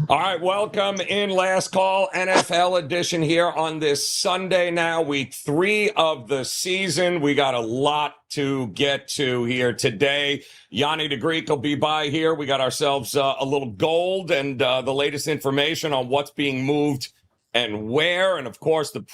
All right, welcome in Last Call NFL edition here on this Sunday now, week 3 of the season. We got a lot to get to here today. Gianni the Greek will be by here. We got ourselves a little gold and the latest information on what's being moved and where. And of course, the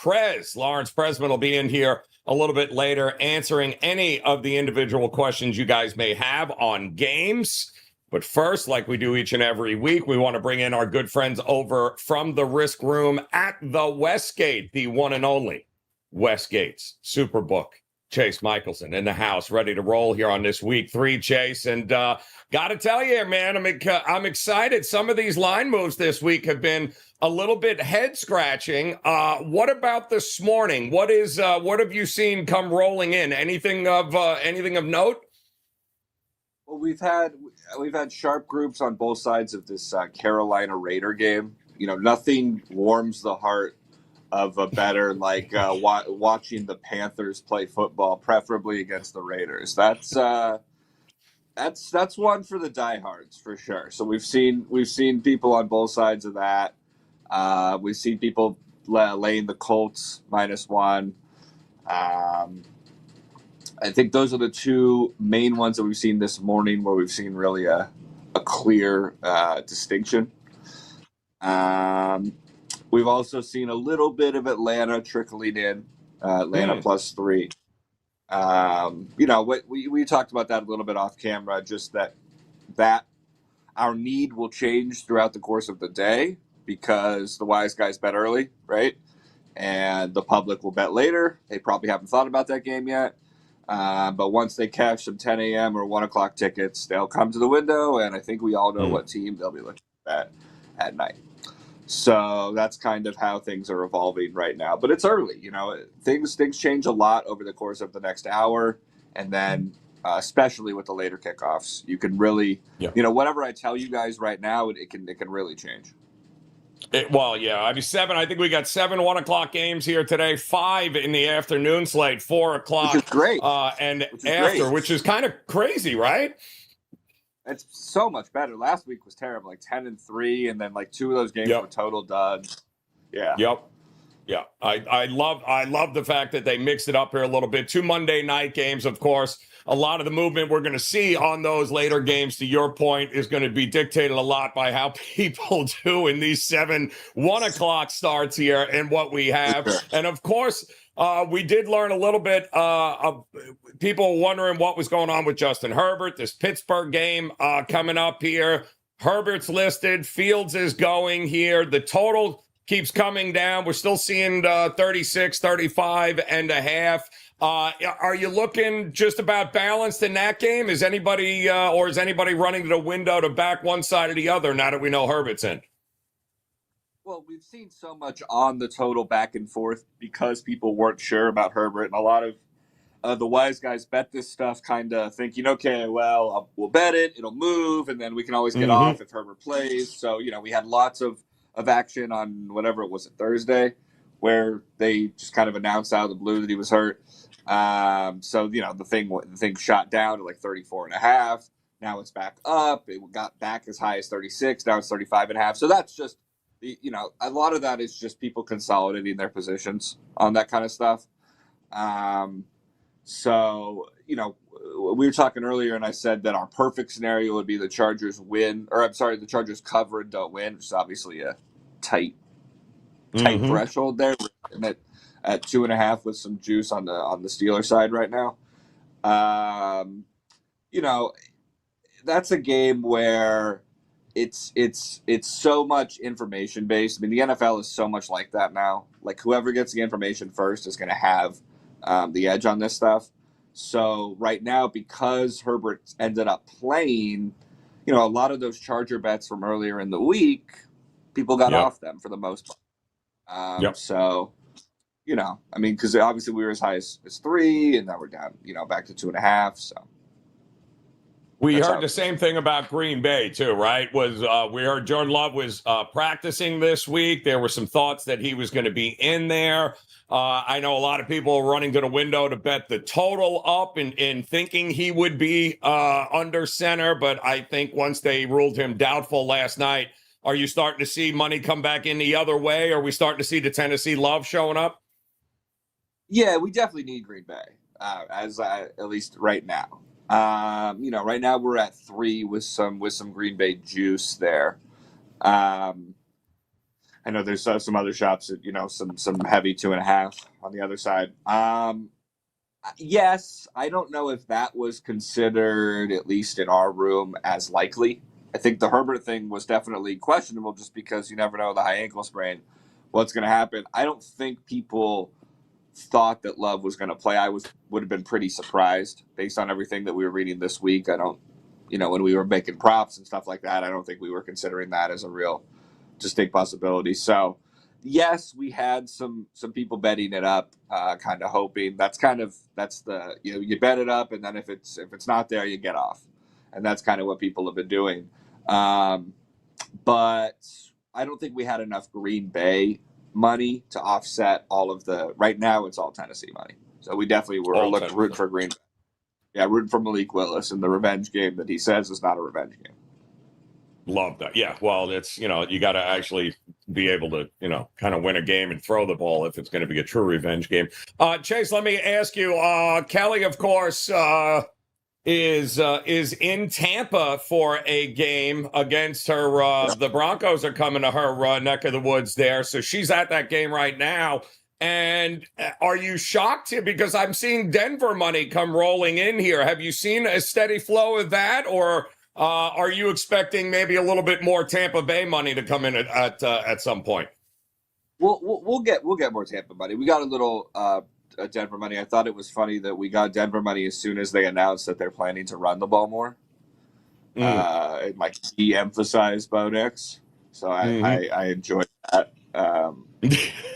Lawrence Presman will be in here a little bit later answering any of the individual questions you guys may have on games. But first, like we do each and every week, we want to bring in our good friends over from the Risk Room at the WestGate, the one and only WestGate's Superbook. Chase Michaelson in the house, ready to roll here on this week 3, Chase. And got to tell you, man, I'm excited. Some of these line moves this week have been a little bit head scratching. What about this morning? What have you seen come rolling in? Anything of note? Well, we've had sharp groups on both sides of this Carolina Raider game. You know, nothing warms the heart of a better like watching the Panthers play football, preferably against the Raiders. That's one for the diehards for sure. So we've seen people on both sides of that. We've seen people laying the Colts -1. I think those are the two main ones that we've seen this morning where we've seen really a clear distinction. We've also seen a little bit of Atlanta trickling in, Atlanta +3. You know, we talked about that a little bit off camera, just that our need will change throughout the course of the day because the wise guys bet early, right? And the public will bet later. They probably haven't thought about that game yet. But once they cash some 10 a.m. or 1 o'clock tickets, they'll come to the window, and I think we all know what team they'll be looking at night. So that's kind of how things are evolving right now. But it's early, you know. Things change a lot over the course of the next hour, and then especially with the later kickoffs, you can really, you know, whatever I tell you guys right now, it can really change. I think we got 7 1 o'clock games here today, 5 in the afternoon slate, 4 o'clock. Which is great. Which is kind of crazy, right? It's so much better. Last week was terrible, like 10-3, and then like 2 of those games were total duds. Yeah. Yep. Yeah. I love the fact that they mixed it up here a little bit. 2 Monday night games, of course. A lot of the movement we're going to see on those later games, to your point, is going to be dictated a lot by how people do in these 7 1 o'clock starts here and what we have. Sure. And of course, we did learn a little bit of people wondering what was going on with Justin Herbert, this Pittsburgh game coming up here. Herbert's listed. Fields is going here. The total keeps coming down. We're still seeing 36, 35 and a half. Are you looking just about balanced in that game? Is anybody running to the window to back one side or the other now that we know Herbert's in? Well, we've seen so much on the total back and forth because people weren't sure about Herbert, and a lot of the wise guys bet this stuff kind of thinking, okay, well, we'll bet it, it'll move, and then we can always get off if Herbert plays. So, you know, we had lots of action on whatever it was, Thursday, where they just kind of announced out of the blue that he was hurt. So, you know, the thing shot down to like 34.5. Now it's back up. It got back as high as 36. Now it's 35.5. So that's just, you know, a lot of that is just people consolidating their positions on that kind of stuff. So, you know, we were talking earlier and I said that our perfect scenario would be the Chargers the Chargers cover and don't win, which is obviously a tight threshold there. We're at 2.5 with some juice on the Steelers side right now. You know, that's a game where it's so much information based. I mean, the NFL is so much like that now. Like whoever gets the information first is going to have the edge on this stuff. So right now, because Herbert ended up playing, you know, a lot of those Charger bets from earlier in the week, people got off them for the most part. So, you know, I mean, because obviously we were as high as 3, and now we're down, you know, back to 2.5. So we heard the same thing about Green Bay too, right? We heard Jordan Love was practicing this week. There were some thoughts that he was going to be in there. I know a lot of people are running to the window to bet the total up in thinking he would be under center, but I think once they ruled him doubtful last night, Are you starting to see money come back in the other way? Are we starting to see the Tennessee love showing up? Yeah, we definitely need Green Bay, at least right now. Right now we're at 3 with some Green Bay juice there. I know there's some other shops at some heavy 2.5 on the other side. Yes, I don't know if that was considered, at least in our room, as likely. I think the Herbert thing was definitely questionable just because you never know the high ankle sprain, what's going to happen. I don't think people thought that Love was going to play. Would have been pretty surprised based on everything that we were reading this week. I don't, when we were making props and stuff like that, I don't think we were considering that as a real distinct possibility. So yes, we had some people betting it up, kind of hoping. That's the you bet it up, and then if it's not there, you get off, and that's kind of what people have been doing. But I don't think we had enough Green Bay money to offset all of the. Right now, it's all Tennessee money, so we definitely were rooting for Green Bay. Yeah, rooting for Malik Willis in the revenge game that he says is not a revenge game. Love that. Yeah. Well, it's, you got to actually be able to, kind of win a game and throw the ball if it's going to be a true revenge game. Chase, let me ask you, Kelly, of course, is in Tampa for a game against her. The Broncos are coming to her neck of the woods there. So she's at that game right now. And are you shocked here? Because I'm seeing Denver money come rolling in here. Have you seen a steady flow of that, or are you expecting maybe a little bit more Tampa Bay money to come in at some point? We'll get more Tampa money. We got a little Denver money. I thought it was funny that we got Denver money as soon as they announced that they're planning to run the ball more. And like de-emphasize Bo Nix. So I enjoyed that.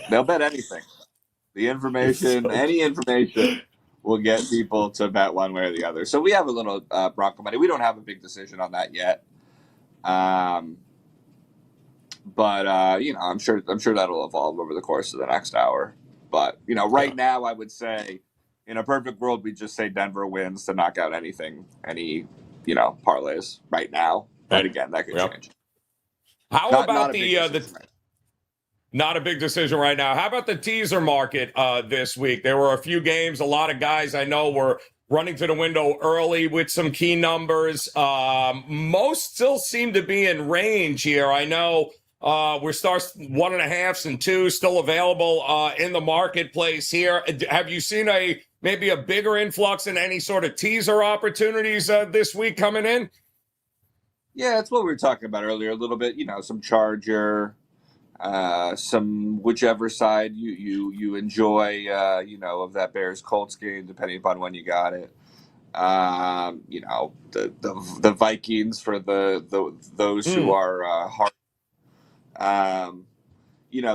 They'll bet anything. The information, any information, will get people to bet one way or the other. So we have a little Bronco money. We don't have a big decision on that yet. But I'm sure that'll evolve over the course of the next hour. But right now, I would say, in a perfect world, we just say Denver wins to knock out any parlays right now. But again, that could change. How about not a big decision right now? How about the teaser market this week? There were a few games. A lot of guys I know were running to the window early with some key numbers. Most still seem to be in range here. I know we're stars 1.5s and 2s still available in the marketplace here. Have you seen maybe a bigger influx in any sort of teaser opportunities this week coming in? Yeah, it's what we were talking about earlier a little bit. Some Charger, some whichever side you enjoy, of that Bears Colts game, depending upon when you got it. The Vikings for those who are hard.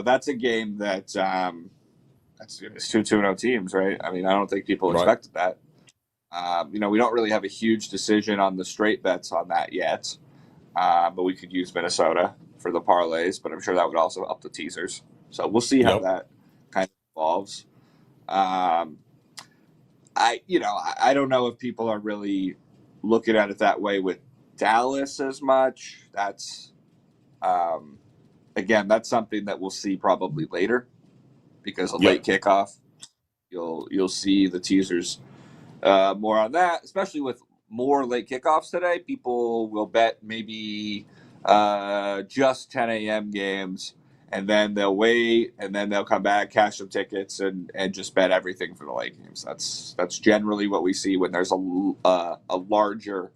That's a game that's 2-0 teams, right? I mean, I don't think people expected that. We don't really have a huge decision on the straight bets on that yet, but we could use Minnesota for the parlays, but I'm sure that would also up the teasers. So we'll see how that kind of evolves. I don't know if people are really looking at it that way with Dallas as much. That's again, that's something that we'll see probably later because of late kickoff. You'll see the teasers more on that, especially with more late kickoffs today. People will bet maybe just 10 a.m. games, and then they'll wait, and then they'll come back, cash some tickets, and just bet everything for the late games. That's generally what we see when there's a larger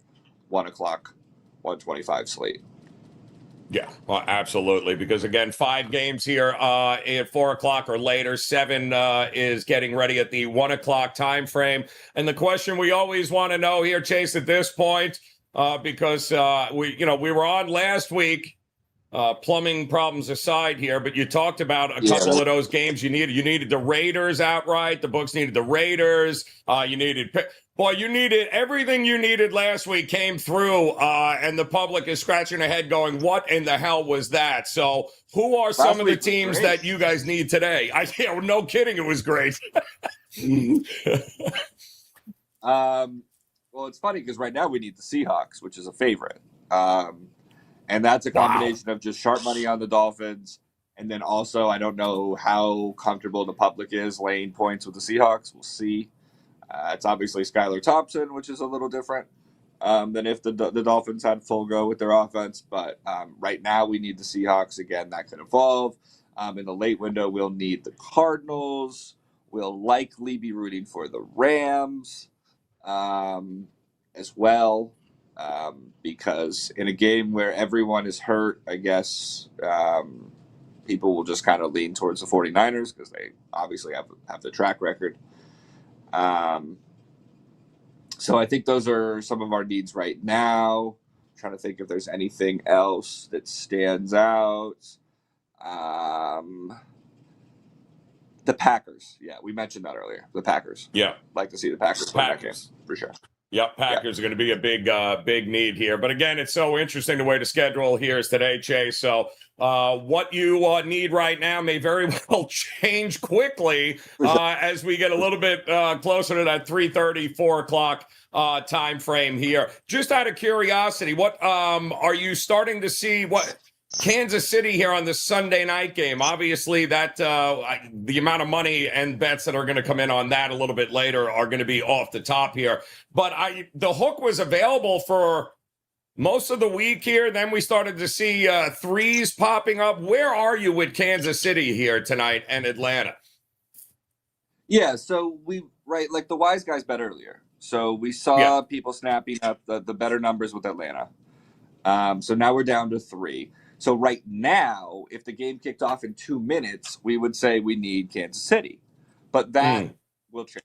1 o'clock, 1:25 slate. Yeah, well, absolutely. Because again, 5 games here at 4 o'clock or later. 7 is getting ready at the 1 o'clock time frame. And the question we always want to know here, Chase, at this point, because we were on last week, plumbing problems aside here, but you talked about a couple of those games you needed. You needed the Raiders outright. The books needed the Raiders. You needed everything you needed last week came through, and the public is scratching their head going, what in the hell was that? So who are some of the teams that you guys need today? No kidding. It was great. Well, it's funny because right now we need the Seahawks, which is a favorite. And that's a Wow. combination of just sharp money on the Dolphins. And then also, I don't know how comfortable the public is laying points with the Seahawks. We'll see. It's obviously Skylar Thompson, which is a little different than if the Dolphins had full go with their offense. But right now, we need the Seahawks. Again, that could evolve. In the late window, we'll need the Cardinals. We'll likely be rooting for the Rams as well. Because in a game where everyone is hurt, I guess people will just kind of lean towards the 49ers because they obviously have the track record. So I think those are some of our needs right now. I'm trying to think if there's anything else that stands out. The Packers. Yeah, we mentioned that earlier. The Packers. Yeah. Like to see the Packers win that game for sure. Yep, Packers are going to be a big need here. But again, it's so interesting the way the schedule here is today, Chase. So what you need right now may very well change quickly as we get a little bit closer to that 3:30, 4 o'clock time frame here. Just out of curiosity, what are you starting to see? What Kansas City here on the Sunday night game? Obviously, that the amount of money and bets that are going to come in on that a little bit later are going to be off the top here. But the hook was available for most of the week here. Then we started to see threes popping up. Where are you with Kansas City here tonight and Atlanta? Yeah, so like the wise guys bet earlier. So we saw people snapping up the better numbers with Atlanta. So now we're down to 3. So right now, if the game kicked off in 2 minutes, we would say we need Kansas City. But that will change,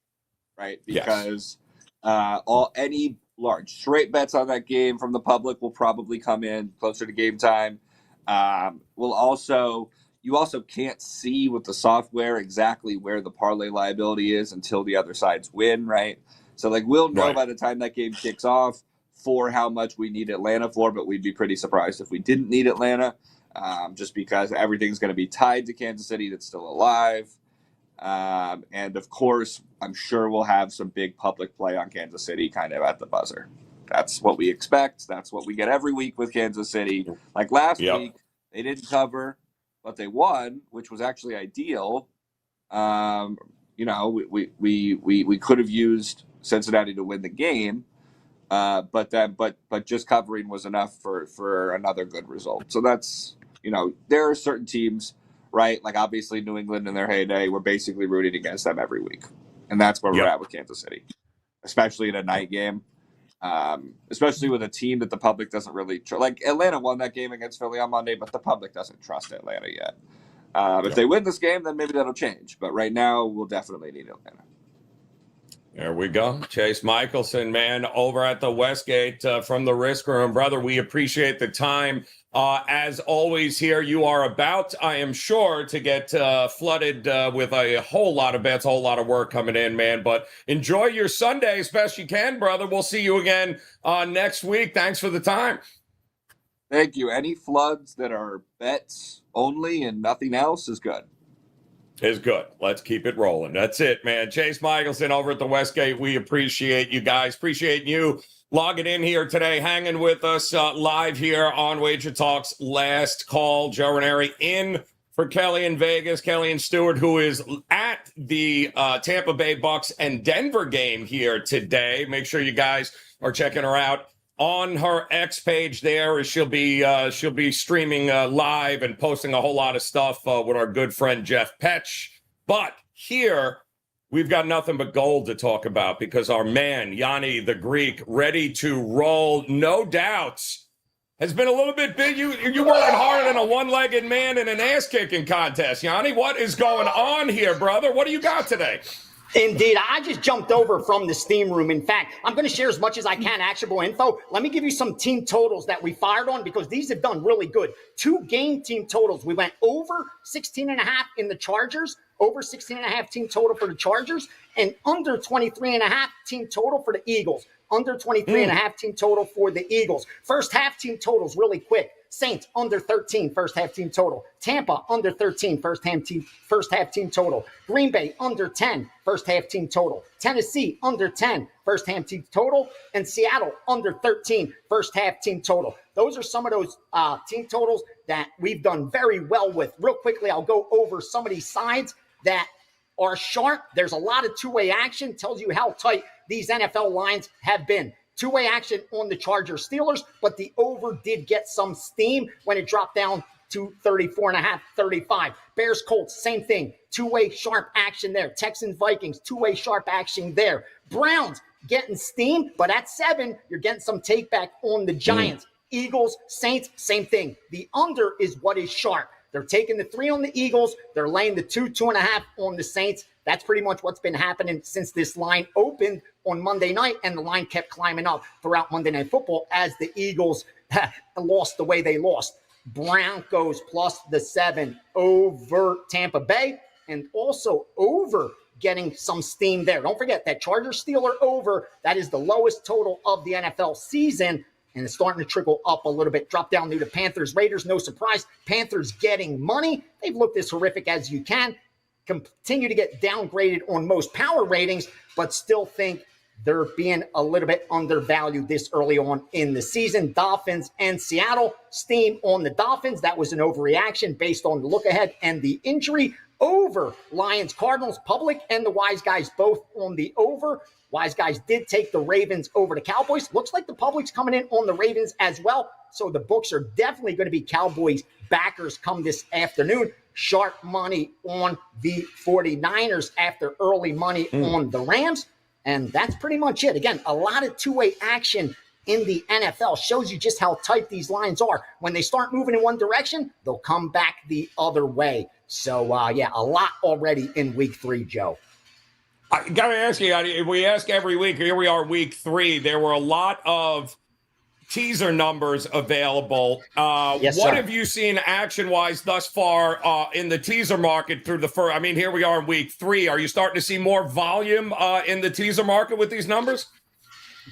right? Because any large straight bets on that game from the public will probably come in closer to game time. You also can't see with the software exactly where the parlay liability is until the other sides win, right? So we'll know by the time that game kicks off for how much we need Atlanta for, but we'd be pretty surprised if we didn't need Atlanta, just because everything's going to be tied to Kansas City that's still alive. And of course, I'm sure we'll have some big public play on Kansas City kind of at the buzzer. That's what we expect. That's what we get every week with Kansas City. Like last week, they didn't cover, but they won, which was actually ideal. We could have used Cincinnati to win the game. But just covering was enough for another good result. So that's, there are certain teams, right? Like obviously New England in their heyday, we're basically rooting against them every week. And that's where we're at with Kansas City, especially in a night game, especially with a team that the public doesn't really like. Atlanta won that game against Philly on Monday, but the public doesn't trust Atlanta yet. If they win this game, then maybe that'll change. But right now, we'll definitely need Atlanta. There we go. Chase Michaelson, man, over at the WestGate from the Risk Room. Brother, we appreciate the time. As always here, you are about, I am sure, to get flooded with a whole lot of bets, a whole lot of work coming in, man. But enjoy your Sunday as best you can, brother. We'll see you again next week. Thanks for the time. Thank you. Any floods that are bets only and nothing else is good. Is good. Let's keep it rolling. That's it, man. Chase Michaelson over at the WestGate. We appreciate you guys. Appreciate you logging in here today, hanging with us live here on WagerTalk's Last Call. Joe Raineri in for Kelly in Vegas. Kelly and Stewart, who is at the Tampa Bay Bucks and Denver game here today. Make sure you guys are checking her out on her X page there. She'll be streaming live and posting a whole lot of stuff with our good friend Jeff Petch. But here, we've got nothing but gold to talk about because our man, Gianni the Greek, ready to roll, no doubts, has been a little bit big. You're working harder than a one-legged man in an ass-kicking contest. Gianni, what is going on here, brother? What do you got today? Indeed. I just jumped over from the steam room. In fact, I'm going to share as much as I can actionable info. Let me give you some team totals that we fired on because these have done really good. 2 game team totals. We went over 16.5 in the Chargers, over 16.5 team total for the Chargers, and under 23.5 team total for the Eagles. Under 23.5 team total for the Eagles. First half team totals really quick. Saints under 13 first half team total. Tampa under 13 first half team total. Green Bay under 10 first half team total. Tennessee under 10 first half team total, and Seattle under 13 first half team total. Those are some of those team totals that we've done very well with. Real quickly, I'll go over some of these sides that are sharp. There's a lot of two-way action. Tells you how tight these NFL lines have been. Two-way action on the Chargers Steelers, but the over did get some steam when it dropped down to 34.5, 35. Bears Colts, same thing. Two-way sharp action there. Texans Vikings, two-way sharp action there. Browns getting steam, but at 7, you're getting some take back on the Giants. Eagles, Saints, same thing. The under is what is sharp. They're taking the 3 on the Eagles. They're laying the 2.5 on the Saints. That's pretty much what's been happening since this line opened on Monday night, and the line kept climbing up throughout Monday Night Football as the Eagles lost the way they lost. Broncos plus the 7 over Tampa Bay, and also over getting some steam there. Don't forget that Chargers-Steeler over, that is the lowest total of the NFL season, and it's starting to trickle up a little bit. Drop down to the Panthers-Raiders, no surprise. Panthers getting money. They've looked as horrific as you can. Continue to get downgraded on most power ratings, but still think they're being a little bit undervalued this early on in the season. Dolphins and Seattle, steam on the Dolphins. That was an overreaction based on the look ahead and the injury. Over Lions, Cardinals, Public, and the Wise Guys both on the over. Wise Guys did take the Ravens over the Cowboys. Looks like the Public's coming in on the Ravens as well. So the books are definitely going to be Cowboys backers come this afternoon. Sharp money on the 49ers after early money on the Rams. And that's pretty much it. Again, a lot of two-way action in the NFL shows you just how tight these lines are. When they start moving in one direction, they'll come back the other way. So, yeah, a lot already in week 3, Joe. I got to ask you, we ask every week, here we are week 3. There were a lot of teaser numbers available. Yes, what sir. have you seen action-wise thus far in the teaser market through the first? I mean, here we are in week 3. Are you starting to see more volume in the teaser market with these numbers?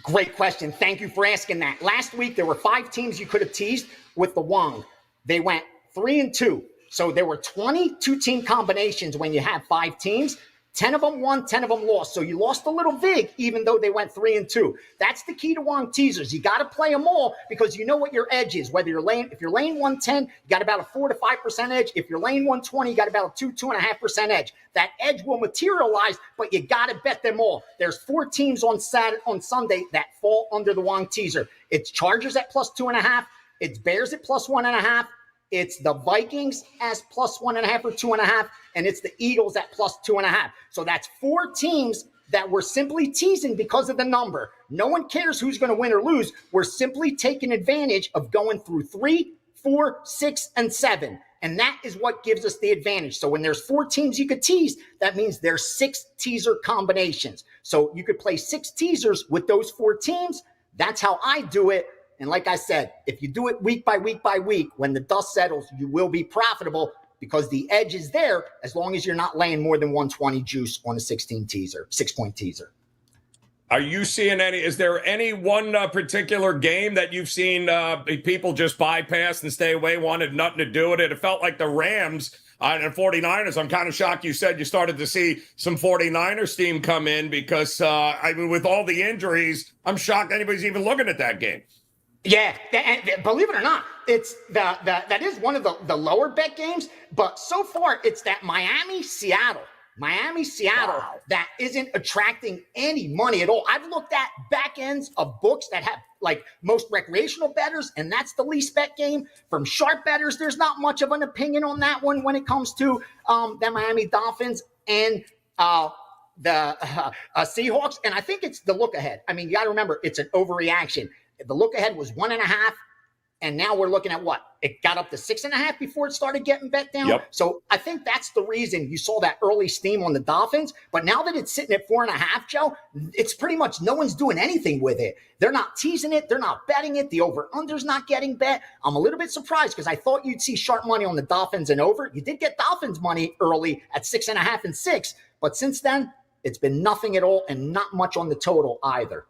Great question. Thank you for asking that. Last week, there were 5 teams you could have teased with the Wong. They went 3-2. So there were 22 team combinations when you have 5 teams. 10 of them won, 10 of them lost. So you lost a little vig, even though they went 3-2. That's the key to Wong teasers. You got to play them all because you know what your edge is. Whether if you're laying 110, you got about a 4 to 5% edge. If you're laying 120, you got about a 2.5% edge. That edge will materialize, but you got to bet them all. There's 4 teams on Sunday that fall under the Wong teaser. It's Chargers at plus 2.5. It's Bears at plus 1.5. It's the Vikings as plus 1.5 or 2.5, and it's the Eagles at plus 2.5. So that's 4 teams that we're simply teasing because of the number. No one cares who's going to win or lose. We're simply taking advantage of going through 3, 4, 6, and 7. And that is what gives us the advantage. So when there's 4 teams you could tease, that means there's 6 teaser combinations. So you could play 6 teasers with those 4 teams. That's how I do it. And like I said, if you do it week by week by week, when the dust settles, you will be profitable because the edge is there as long as you're not laying more than 120 juice on a 6-point teaser. Are you seeing is there any one particular game that you've seen people just bypass and stay away, wanted nothing to do with it? It felt like the Rams and 49ers. I'm kind of shocked you said you started to see some 49ers steam come in because, I mean, with all the injuries, I'm shocked anybody's even looking at that game. Yeah, believe it or not, it's that is one of the lower bet games, but so far it's that Miami-Seattle that isn't attracting any money at all. I've looked at back ends of books that have like most recreational bettors, and that's the least bet game. From sharp bettors, there's not much of an opinion on that one when it comes to the Miami Dolphins and the Seahawks. And I think it's the look ahead. I mean, you got to remember, it's an overreaction. The look ahead was 1.5, and now we're looking at what? It got up to 6.5 before it started getting bet down. Yep. So I think that's the reason you saw that early steam on the Dolphins. But now that it's sitting at 4.5, Joe, it's pretty much no one's doing anything with it. They're not teasing it. They're not betting it. The over-under's not getting bet. I'm a little bit surprised because I thought you'd see sharp money on the Dolphins and over. You did get Dolphins money early at 6.5 and 6, but since then, it's been nothing at all and not much on the total either.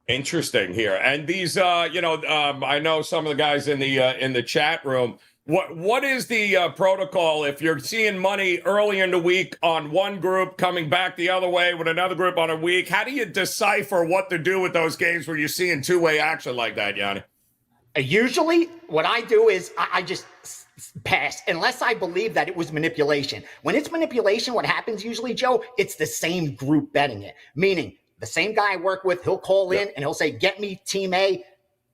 Interesting here. And these, I know some of the guys in the chat room. What is the protocol if you're seeing money early in the week on one group, coming back the other way with another group on a week? How do you decipher what to do with those games where you're seeing two-way action like that, Gianni? Usually, what I do is I just pass unless I believe that it was manipulation. When it's manipulation, what happens usually, Joe, it's the same group betting it, meaning the same guy I work with, he'll call in and he'll say, get me team A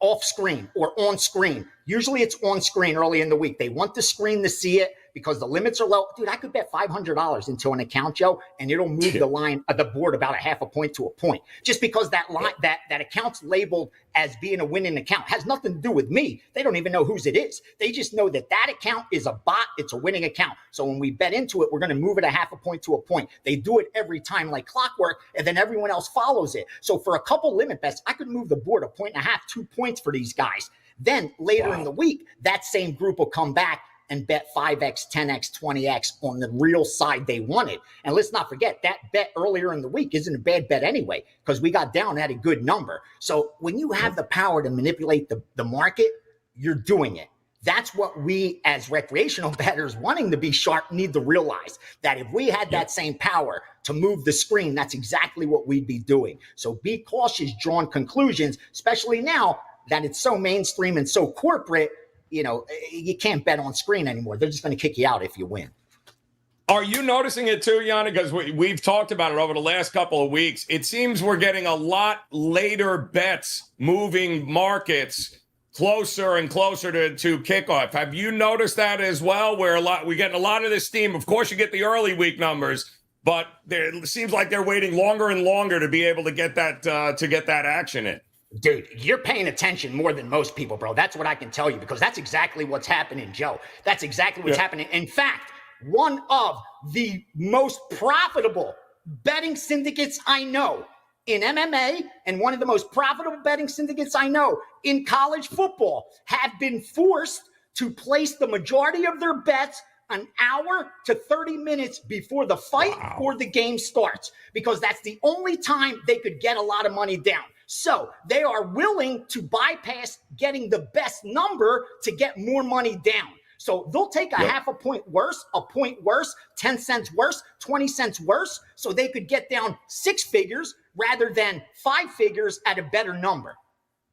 off screen or on screen. Usually it's on screen early in the week. They want the screen to see it because the limits are low. Dude, I could bet $500 into an account, Joe, and it'll move the line of the board about a half a point to a point. Just because that line, that account's labeled as being a winning account has nothing to do with me. They don't even know whose it is. They just know that that account is a bot. It's a winning account. So when we bet into it, we're going to move it a half a point to a point. They do it every time like clockwork, and then everyone else follows it. So for a couple limit bets, I could move the board a point and a half, 2 points for these guys. Then later in the week, that same group will come back and bet 5x, 10x, 20x on the real side they wanted. And let's not forget, that bet earlier in the week isn't a bad bet anyway, because we got down at a good number. So when you have the power to manipulate the market, you're doing it. That's what we as recreational bettors wanting to be sharp need to realize, that if we had that same power to move the screen, that's exactly what we'd be doing. So be cautious drawing conclusions, especially now that it's so mainstream and so corporate. You know, you can't bet on screen anymore. They're just going to kick you out if you win. Are you noticing it too, Gianni? Because we've talked about it over the last couple of weeks. It seems we're getting a lot later bets moving markets closer and closer to kickoff. Have you noticed that as well? Where we're getting a lot of this steam. Of course, you get the early week numbers, but it seems like they're waiting longer and longer to be able to get that action in. Dude, you're paying attention more than most people, bro. That's what I can tell you, because that's exactly what's happening, Joe. That's exactly what's happening. In fact, one of the most profitable betting syndicates I know in MMA and one of the most profitable betting syndicates I know in college football have been forced to place the majority of their bets an hour to 30 minutes before the fight or the game starts, because that's the only time they could get a lot of money down. So they are willing to bypass getting the best number to get more money down. So they'll take a half a point worse, 10 cents worse, 20 cents worse, so they could get down 6 figures rather than 5 figures at a better number.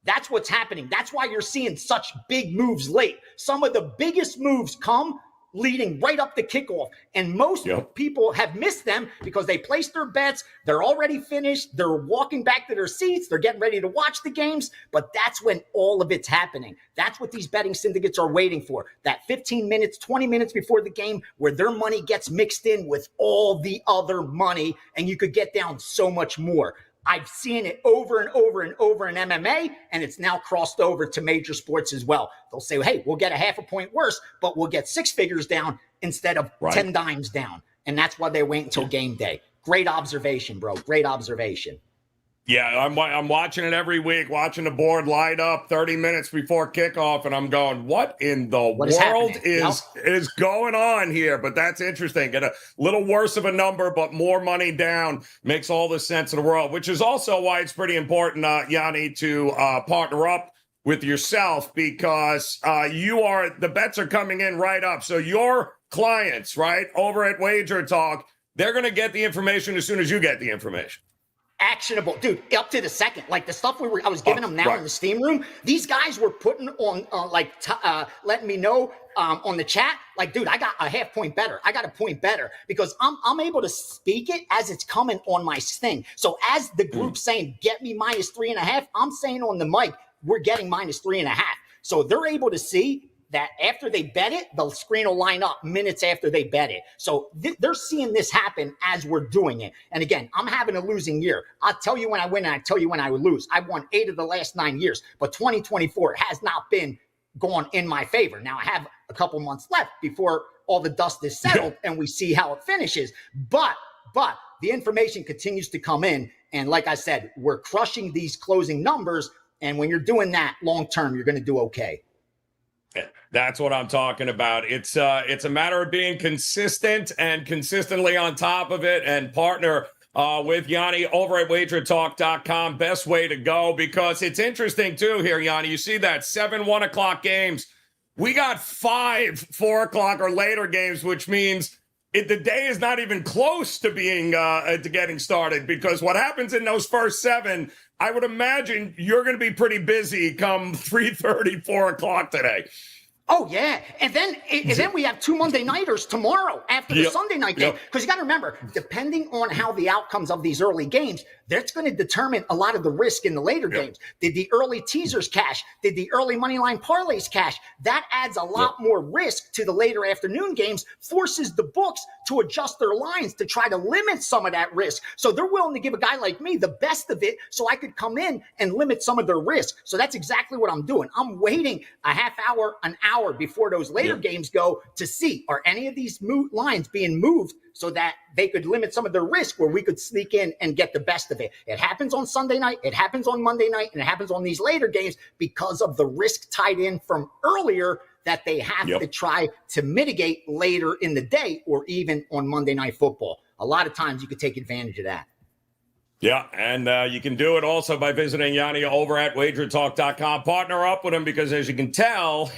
That's what's happening. That's why you're seeing such big moves late. Some of the biggest moves come leading right up to kickoff. And most people have missed them because they placed their bets. They're already finished. They're walking back to their seats. They're getting ready to watch the games. But that's when all of it's happening. That's what these betting syndicates are waiting for. That 15 minutes, 20 minutes before the game where their money gets mixed in with all the other money, and you could get down so much more. I've seen it over and over and over in MMA, and it's now crossed over to major sports as well. They'll say, hey, we'll get a half a point worse, but we'll get 6 figures down instead of 10 dimes down. And that's why they wait until game day. Great observation, bro. Great observation. Yeah, I'm watching it every week, watching the board light up 30 minutes before kickoff, and I'm going, what in the world is going on here? But that's interesting. Get a little worse of a number, but more money down makes all the sense in the world, which is also why it's pretty important, Gianni, to partner up with yourself, because the bets are coming in right up. So your clients, right, over at WagerTalk, they're going to get the information as soon as you get the information. Actionable, dude, up to the second. Like the stuff I was giving them now in the steam room, these guys were putting on, letting me know on the chat, like, dude, I got a half point better. I got a point better because I'm able to speak it as it's coming on my thing. So as the group saying, get me -3.5, I'm saying on the mic, we're getting -3.5. So they're able to see that after they bet it, the screen will line up minutes after they bet it. So they're seeing this happen as we're doing it. And again, I'm having a losing year. I'll tell you when I win and I tell you when I would lose. I've won 8 of the last 9 years, but 2024 has not been gone in my favor. Now I have a couple months left before all the dust is settled and we see how it finishes. But the information continues to come in. And like I said, we're crushing these closing numbers. And when you're doing that long term, you're going to do okay. That's what I'm talking about. It's a matter of being consistent and consistently on top of it, and partner with Gianni over at WagerTalk.com. Best way to go, because it's interesting too here, Gianni. You see that 7 1 o'clock games. We got 5 4 o'clock or later games, which means the day is not even close to being to getting started, because what happens in those first 7, I would imagine you're going to be pretty busy come 3:30, 4 o'clock today. Oh, yeah. And then we have 2 Monday nighters tomorrow after the Sunday night game. Because you got to remember, depending on how the outcomes of these early games, that's going to determine a lot of the risk in the later games. Did the early teasers cash? Did the early money line parlays cash? That adds a lot more risk to the later afternoon games, forces the books to adjust their lines to try to limit some of that risk. So they're willing to give a guy like me the best of it so I could come in and limit some of their risk. So that's exactly what I'm doing. I'm waiting a half hour, an hour before those later games go to see, are any of these lines being moved so that they could limit some of their risk, where we could sneak in and get the best of it. It happens on Sunday night, it happens on Monday night, and it happens on these later games because of the risk tied in from earlier that they have to try to mitigate later in the day or even on Monday Night Football. A lot of times you could take advantage of that. Yeah, and you can do it also by visiting Gianni over at WagerTalk.com. Partner up with him, because as you can tell,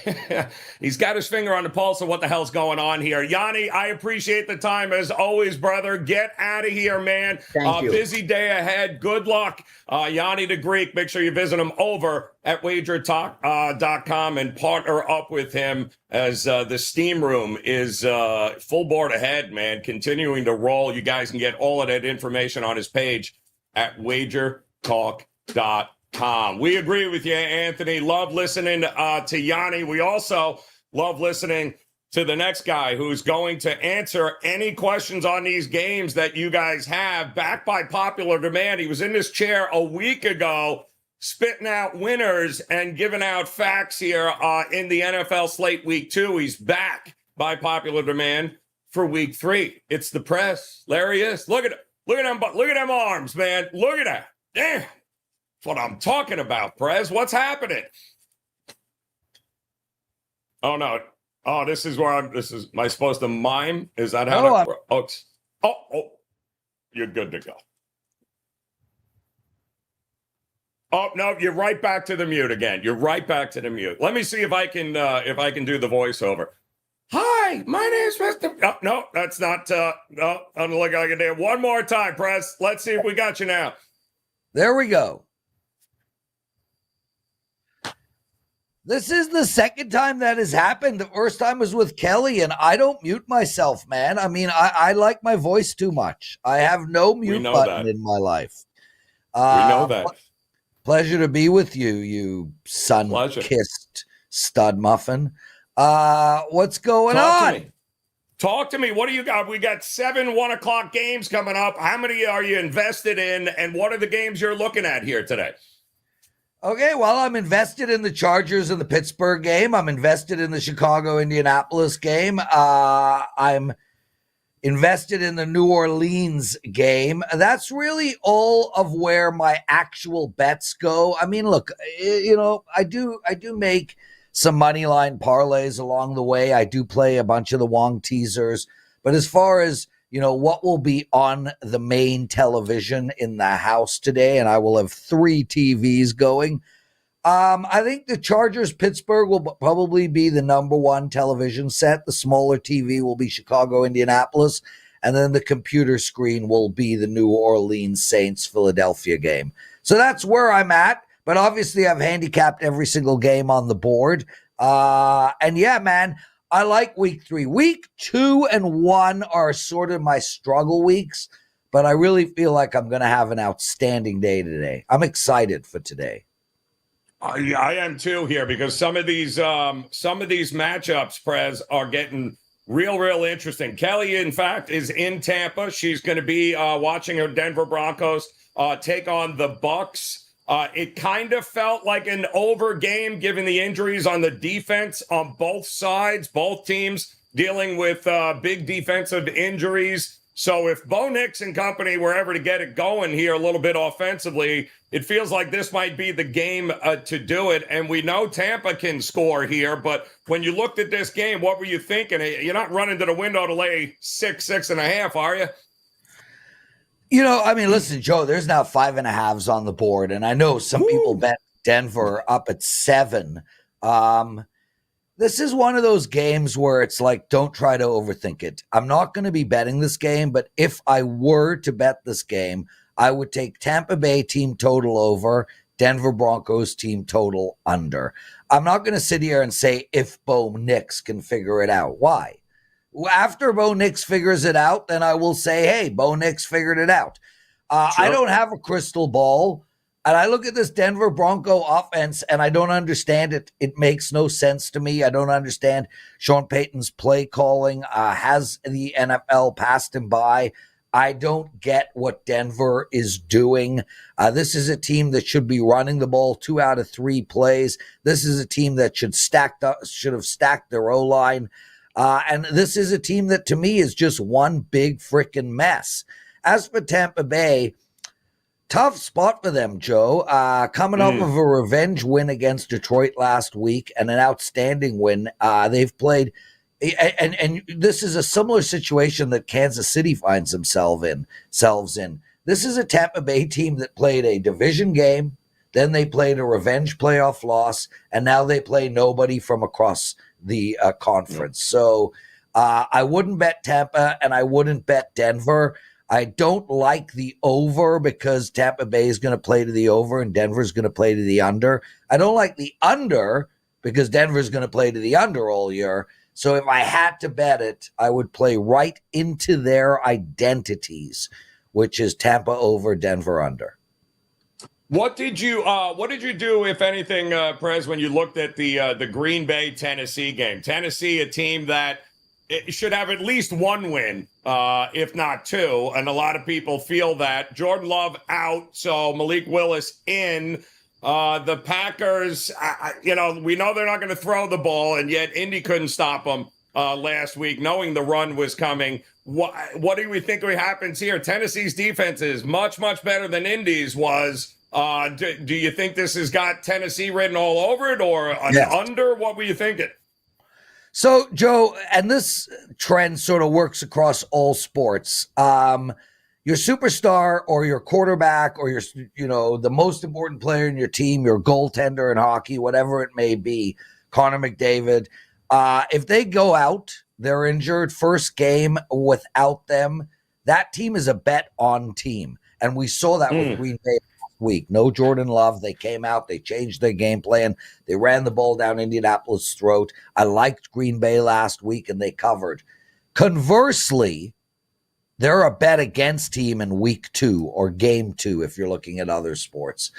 he's got his finger on the pulse of what the hell's going on here. Gianni, I appreciate the time as always, brother. Get out of here, man. Thank you. Busy day ahead. Good luck. Gianni the Greek, make sure you visit him over at WagerTalk.com and partner up with him as the Steam Room is full board ahead, man. Continuing to roll. You guys can get all of that information on his page at WagerTalk.com. We agree with you, Anthony. Love listening to Gianni. We also love listening to the next guy who's going to answer any questions on these games that you guys have, backed by popular demand. He was in this chair a week ago, spitting out winners and giving out facts here in the NFL slate week 2. He's back by popular demand for week 3. It's the Prez. There he is. Look at it. Look at them arms, man. Look at that. Damn. That's what I'm talking about, Prez. What's happening? Oh, no. Oh, this is where am I supposed to mime? Is that how? You're good to go. Oh, no, you're right back to the mute again. You're right back to the mute. Let me see if I can do the voiceover. Hi, my name's Mr. Oh, no, that's not. No, I don't look like I did. One more time, Press. Let's see if we got you now. There we go. This is the second time that has happened. The first time was with Kelly, and I don't mute myself, man. I mean, I like my voice too much. I have no mute button in my life. We know that. Pleasure to be with you, you sun-kissed stud muffin. What's going on? Talk to me. What do you got? We got 7 1 o'clock games coming up. How many are you invested in, and what are the games you're looking at here today? Okay, well, I'm invested in the Chargers and the Pittsburgh game. I'm invested in the Chicago-Indianapolis game. I'm invested in the New Orleans game. That's really all of where my actual bets go. I mean, look, I do make some money line parlays along the way. I do play a bunch of the Wong teasers. But as far as, what will be on the main television in the house today, and I will have 3 TVs going, I think the Chargers-Pittsburgh will probably be the number 1 television set. The smaller TV will be Chicago-Indianapolis, and then the computer screen will be the New Orleans Saints-Philadelphia game. So that's where I'm at. But obviously, I've handicapped every single game on the board. And yeah, man, I like week 3. Week 2 and 1 are sort of my struggle weeks, but I really feel like I'm going to have an outstanding day today. I'm excited for today. I am too here, because some of these matchups, Prez, are getting real interesting. Kelly, in fact, is in Tampa. She's going to be watching her Denver Broncos take on the Bucks. It kind of felt like an over game given the injuries on the defense on both sides, both teams dealing with big defensive injuries. So if Bo Nix and company were ever to get it going here a little bit offensively, it feels like this might be the game to do it. And we know Tampa can score here, but when you looked at this game, what were you thinking? You're not running to the window to lay 6.5, are you? I mean, listen, Joe, there's now 5.5s on the board, and I know some people bet Denver up at 7. This is one of those games where it's like, don't try to overthink it. I'm not going to be betting this game, but if I were to bet this game, I would take Tampa Bay team total over, Denver Broncos team total under. I'm not going to sit here and say if Bo Nix can figure it out. Why? After Bo Nix figures it out, then I will say, hey, Bo Nix figured it out. Sure. I don't have a crystal ball. And I look at this Denver Bronco offense, and I don't understand it. It makes no sense to me. I don't understand Sean Payton's play calling. Has the NFL passed him by? I don't get what Denver is doing. This is a team that should be running the ball 2 out of 3 plays. This is a team that should have stacked their O-line. And this is a team that, to me, is just one big freaking mess. As for Tampa Bay, tough spot for them, Joe. Coming off of a revenge win against Detroit last week and an outstanding win. They've played, and this is a similar situation that Kansas City finds themselves in. This is a Tampa Bay team that played a division game, then they played a revenge playoff loss, and now they play nobody from across the conference. So I wouldn't bet Tampa, and I wouldn't bet Denver. I don't like the over because Tampa Bay is going to play to the over and Denver is going to play to the under. I don't like the under because Denver is going to play to the under all year. So if I had to bet it, I would play right into their identities, which is Tampa over, Denver under. What did you do, if anything, Prez, when you looked at the Green Bay Tennessee game? Tennessee, a team that it should have at least one win, if not 2. And a lot of people feel that. Jordan Love out, so Malik Willis in. The Packers, we know they're not going to throw the ball, and yet Indy couldn't stop them last week, knowing the run was coming. What do we think happens here? Tennessee's defense is much, much better than Indy's was. Do you think this has got Tennessee written all over it, or an under? What were you thinking? So, Joe, and this trend sort of works across all sports. Your superstar or your quarterback or the most important player in your team, your goaltender in hockey, whatever it may be, Connor McDavid, if they go out, they're injured, first game without them, that team is a bet on team. And we saw that with Green Bay week. No Jordan Love. They came out. They changed their game plan. They ran the ball down Indianapolis' throat. I liked Green Bay last week, and they covered. Conversely, they're a bet against team in week 2 or game 2 if you're looking at other sports.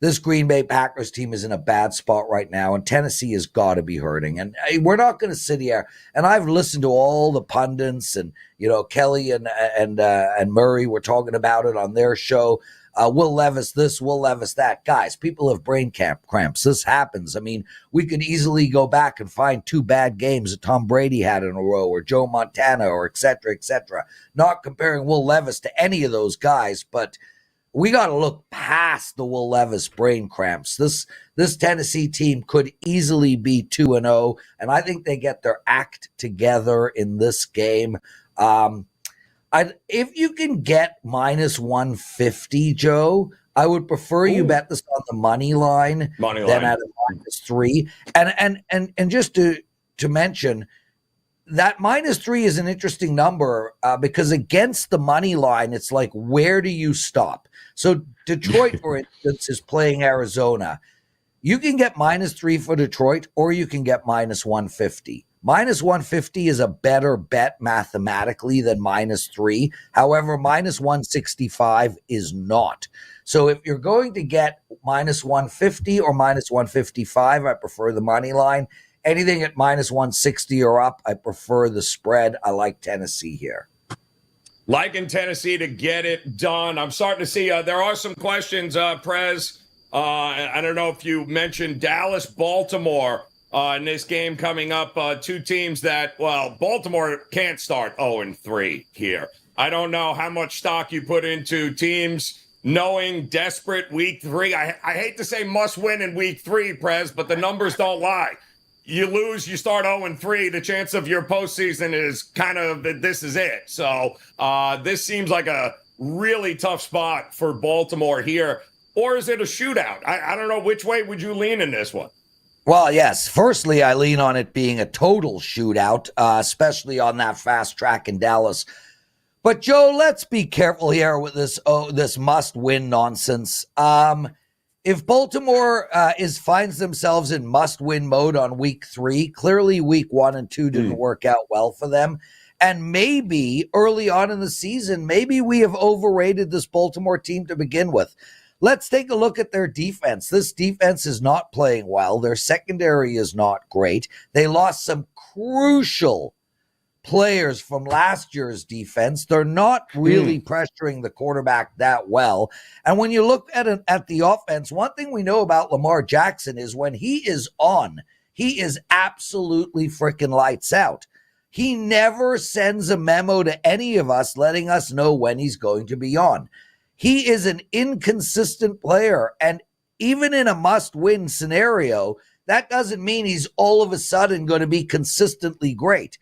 This Green Bay Packers team is in a bad spot right now, and Tennessee has got to be hurting. And we're not going to sit here. And I've listened to all the pundits, and Kelly and Murray were talking about it on their show. Will Levis this, Will Levis that. Guys, people have brain cramps. This happens. I mean, we could easily go back and find 2 bad games that Tom Brady had in a row, or Joe Montana, or et cetera, et cetera. Not comparing Will Levis to any of those guys, but we got to look past the Will Levis brain cramps. This Tennessee team could easily be 2-0, and I think they get their act together in this game. If you can get minus 150, Joe, I would prefer you bet this on the money line than at a -3. And just to mention, that -3 is an interesting number because against the money line, it's like, where do you stop? So Detroit, for instance, is playing Arizona. You can get -3 for Detroit, or you can get minus 150. Minus 150 is a better bet mathematically than -3. However, minus 165 is not. So if you're going to get minus 150 or minus 155, I prefer the money line. Anything at minus 160 or up, I prefer the spread. I like Tennessee here. Liking Tennessee to get it done. I'm starting to see there are some questions, Prez. I don't know if you mentioned Dallas, Baltimore. In this game coming up, 2 teams that, Baltimore can't start 0-3 here. I don't know how much stock you put into teams knowing desperate week 3. I hate to say must win in week 3, Prez, but the numbers don't lie. you lose, you start 0-3, the chance of your postseason is kind of that this is it. So this seems like a really tough spot for Baltimore here. Or is it a shootout? I don't know. Which way would you lean in this one? Well, yes. Firstly, I lean on it being a total shootout, especially on that fast track in Dallas. But Joe, let's be careful here with this must-win nonsense. If Baltimore finds themselves in must-win mode on week 3, clearly week 1 and 2 didn't work out well for them. And maybe early on in the season, maybe we have overrated this Baltimore team to begin with. Let's take a look at their defense. This defense is not playing well. Their secondary is not great. They lost some crucial players from last year's defense. They're not really pressuring the quarterback that well. And when you look at the offense, one thing we know about Lamar Jackson is when he is on, he is absolutely freaking lights out. He never sends a memo to any of us letting us know when he's going to be on. He is an inconsistent player, and even in a must-win scenario, that doesn't mean he's all of a sudden going to be consistently great.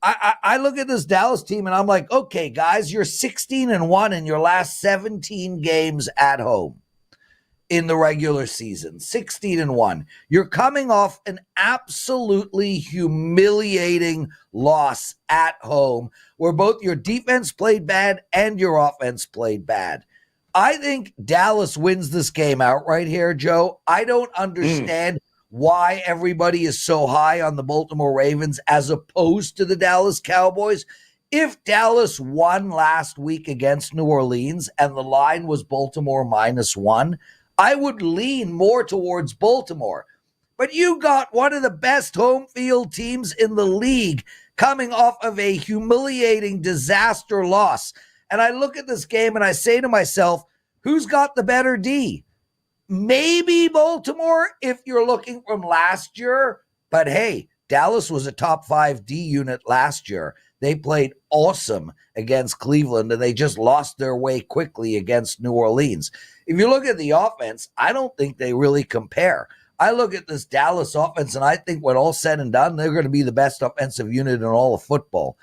I look at this Dallas team, and I'm like, okay, guys, you're 16-1 in your last 17 games at home in the regular season. 16-1. You're coming off an absolutely humiliating loss at home where both your defense played bad and your offense played bad. I think Dallas wins this game outright here, Joe. I don't understand why everybody is so high on the Baltimore Ravens as opposed to the Dallas Cowboys. If Dallas won last week against New Orleans and the line was Baltimore -1, I would lean more towards Baltimore. But you got one of the best home field teams in the league coming off of a humiliating disaster loss. And I look at this game and I say to myself, who's got the better D? Maybe Baltimore if you're looking from last year. But hey, Dallas was a top 5 D unit last year. They played awesome against Cleveland, and they just lost their way quickly against New Orleans. If you look at the offense, I don't think they really compare. I look at this Dallas offense, and I think when all said and done, they're going to be the best offensive unit in all of football.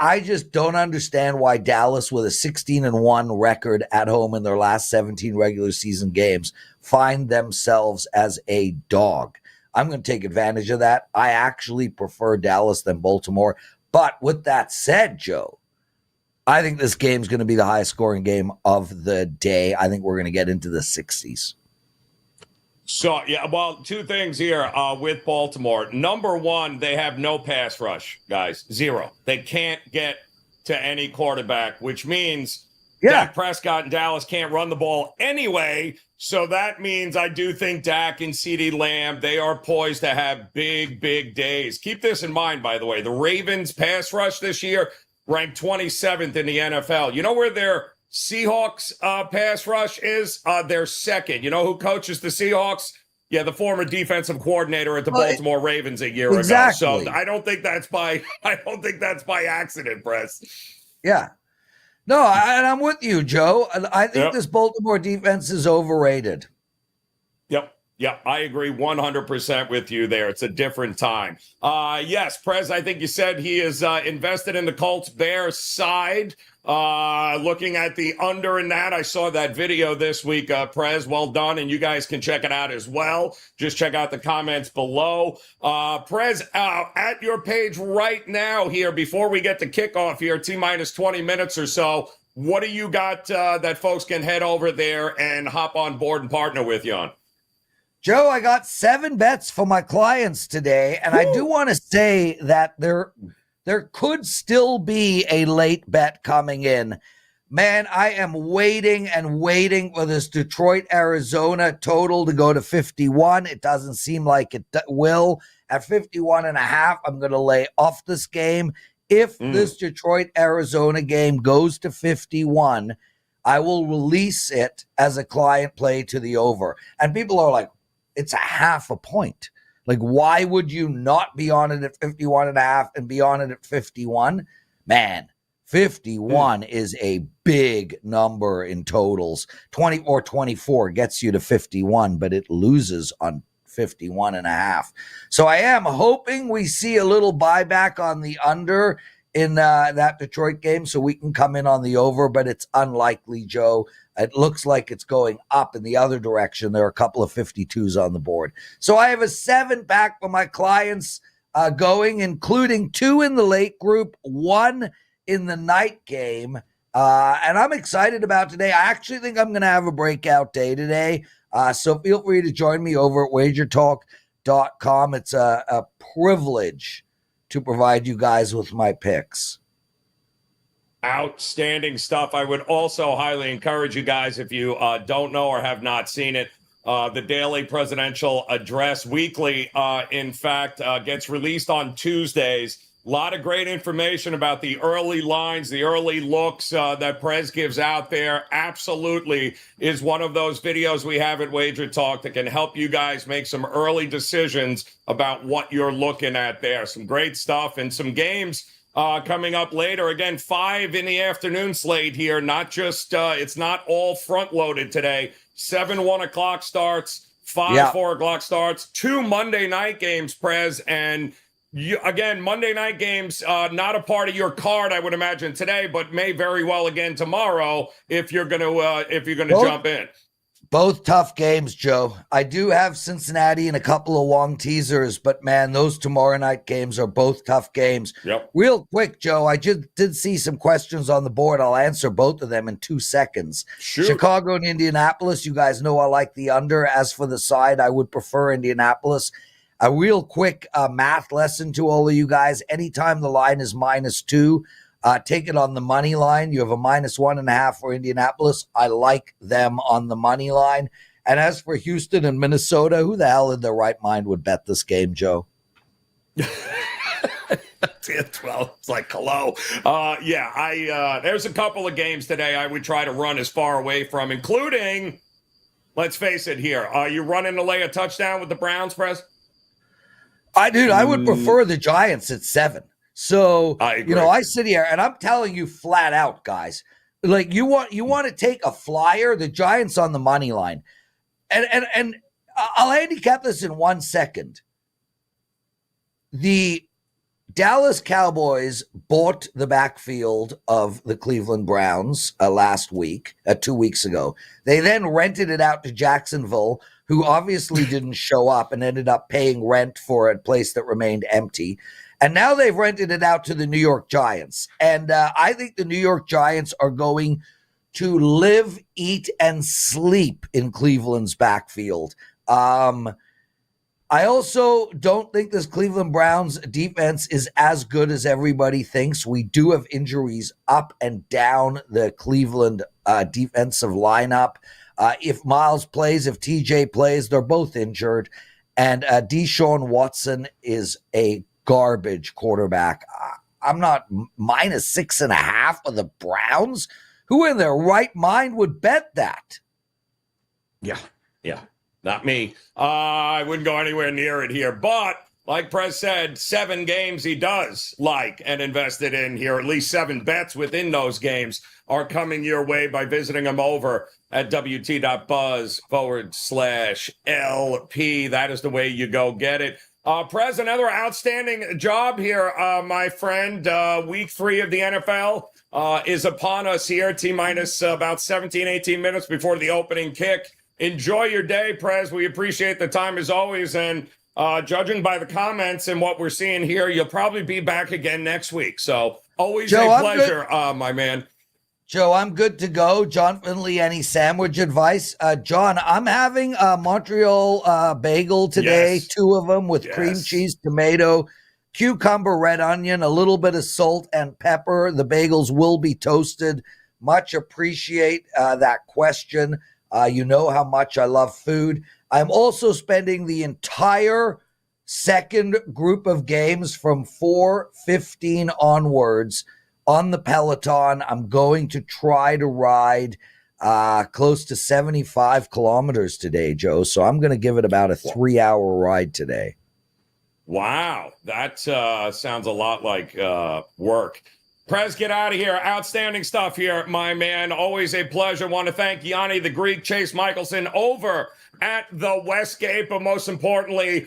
I just don't understand why Dallas, with a 16-1 record at home in their last 17 regular season games, find themselves as a dog. I'm going to take advantage of that. I actually prefer Dallas than Baltimore. But with that said, Joe, I think this game's going to be the highest scoring game of the day. I think we're going to get into the 60s. So, yeah, well, two things here with Baltimore. Number one, they have no pass rush, guys. 0. They can't get to any quarterback, which means Dak Prescott and Dallas can't run the ball anyway. So that means I do think Dak and CeeDee Lamb, they are poised to have big, big days. Keep this in mind, by the way. The Ravens pass rush this year ranked 27th in the NFL. You know where their Seahawks pass rush is? They're second. You know who coaches the Seahawks? Yeah, the former defensive coordinator at the Baltimore Ravens a year ago. So I don't think that's by accident, Press. Yeah. No, and I'm with you, Joe. I think this Baltimore defense is overrated. Yep, I agree 100% with you there. It's a different time. Yes, Prez, I think you said he is invested in the Colts Bears side. Looking at the under in that, I saw that video this week, Prez. Well done, and you guys can check it out as well. Just check out the comments below. Prez, at your page right now here, before we get to kickoff here, T-minus 20 minutes or so, what do you got that folks can head over there and hop on board and partner with you on? Joe, I got 7 bets for my clients today, and I do want to say that there could still be a late bet coming in. Man, I am waiting and waiting for this Detroit-Arizona total to go to 51. It doesn't seem like it will. At 51.5, I'm going to lay off this game. If this Detroit-Arizona game goes to 51, I will release it as a client play to the over. And people are like, it's a half a point. Like, why would you not be on it at 51.5 and be on it at 51? Man, 51 is a big number in totals. 20 or 24 gets you to 51, but it loses on 51.5. So I am hoping we see a little buyback on the under in that Detroit game so we can come in on the over, but it's unlikely, Joe. It looks like it's going up in the other direction. There are a couple of 52s on the board. So I have a 7-pack for my clients going, including 2 in the late group, 1 in the night game. And I'm excited about today. I actually think I'm going to have a breakout day today. So feel free to join me over at WagerTalk.com. It's a privilege to provide you guys with my picks. Outstanding stuff. I would also highly encourage you guys, if you don't know or have not seen it, the daily presidential address weekly, in fact, gets released on Tuesdays. A lot of great information about the early lines, the early looks that Prez gives out there. Absolutely is one of those videos we have at Wager Talk that can help you guys make some early decisions about what you're looking at there. Some great stuff and some games coming up later. Again, 5 in the afternoon slate here. Not just, it's not all front loaded today. 7, 1 o'clock starts, 5, 4 o'clock starts, 2 Monday night games, Prez, and again, Monday night games, not a part of your card, I would imagine today, but may very well again tomorrow if you're gonna jump in. Both tough games, Joe. I do have Cincinnati and a couple of Wong teasers, but man, those tomorrow night games are both tough games. Yep. Real quick, Joe, I just did see some questions on the board. I'll answer both of them in 2 seconds. Shoot. Chicago and Indianapolis, you guys know I like the under. As for the side, I would prefer Indianapolis. A real quick math lesson to all of you guys. Anytime the line is -2, take it on the money line. You have a -1.5 for Indianapolis. I like them on the money line. And as for Houston and Minnesota, who the hell in their right mind would bet this game, Joe? Well, it's like hello. There's a couple of games today I would try to run as far away from, including, let's face it here, are you running to lay a touchdown with the Browns, Press? I would prefer the Giants at 7. So, I sit here and I'm telling you flat out, guys, like you want to take a flyer, the Giants on the money line. And I'll handicap this in 1 second. The Dallas Cowboys bought the backfield of the Cleveland Browns last week, 2 weeks ago. They then rented it out to Jacksonville, who obviously didn't show up and ended up paying rent for a place that remained empty. And now they've rented it out to the New York Giants. And I think the New York Giants are going to live, eat, and sleep in Cleveland's backfield. I also don't think this Cleveland Browns defense is as good as everybody thinks. We do have injuries up and down the Cleveland defensive lineup. If Miles plays, if TJ plays, they're both injured. And Deshaun Watson is a garbage quarterback. I'm not -6.5 for the Browns. Who in their right mind would bet that? Yeah. Not me. I wouldn't go anywhere near it here. But like Prez said, 7 games he does like and invested in here. At least 7 bets within those games are coming your way by visiting them over at WT.buzz/LP. That is the way you go get it. Prez, another outstanding job here, my friend. Week 3 of the NFL is upon us here. T-minus about 17, 18 minutes before the opening kick. Enjoy your day, Prez. We appreciate the time as always. And judging by the comments and what we're seeing here, you'll probably be back again next week. So always Joe, a pleasure, my man. Joe, I'm good to go. John Finley, any sandwich advice? John, I'm having a Montreal bagel today, Yes. 2 of them with cream Yes. cheese, tomato, cucumber, red onion, a little bit of salt and pepper. The bagels will be toasted. Much appreciate that question. You know how much I love food. I'm also spending the entire second group of games from 4:15 onwards on the Peloton. I'm going to try to ride close to 75 kilometers today, Joe. So I'm going to give it about a 3-hour ride today. Wow. That sounds a lot like work. Prez, get out of here. Outstanding stuff here, my man. Always a pleasure. Want to thank Gianni the Greek, Chase Michaelson over at the WestGate. But most importantly,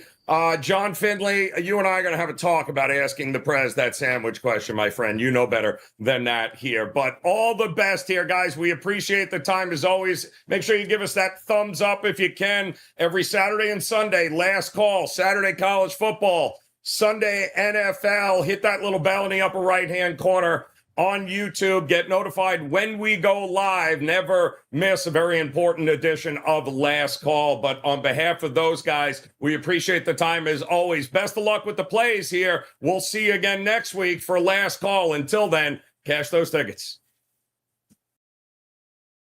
John Findlay, you and I are going to have a talk about asking the Prez that sandwich question, my friend. You know better than that here. But all the best here, guys. We appreciate the time as always. Make sure you give us that thumbs up if you can. Every Saturday and Sunday, last call, Saturday college football, Sunday NFL. Hit that little bell in the upper right-hand corner on YouTube. Get notified when we go live. Never miss a very important edition of Last Call. But on behalf of those guys, we appreciate the time as always. Best of luck with the plays here. We'll see you again next week for Last Call. Until then, cash those tickets.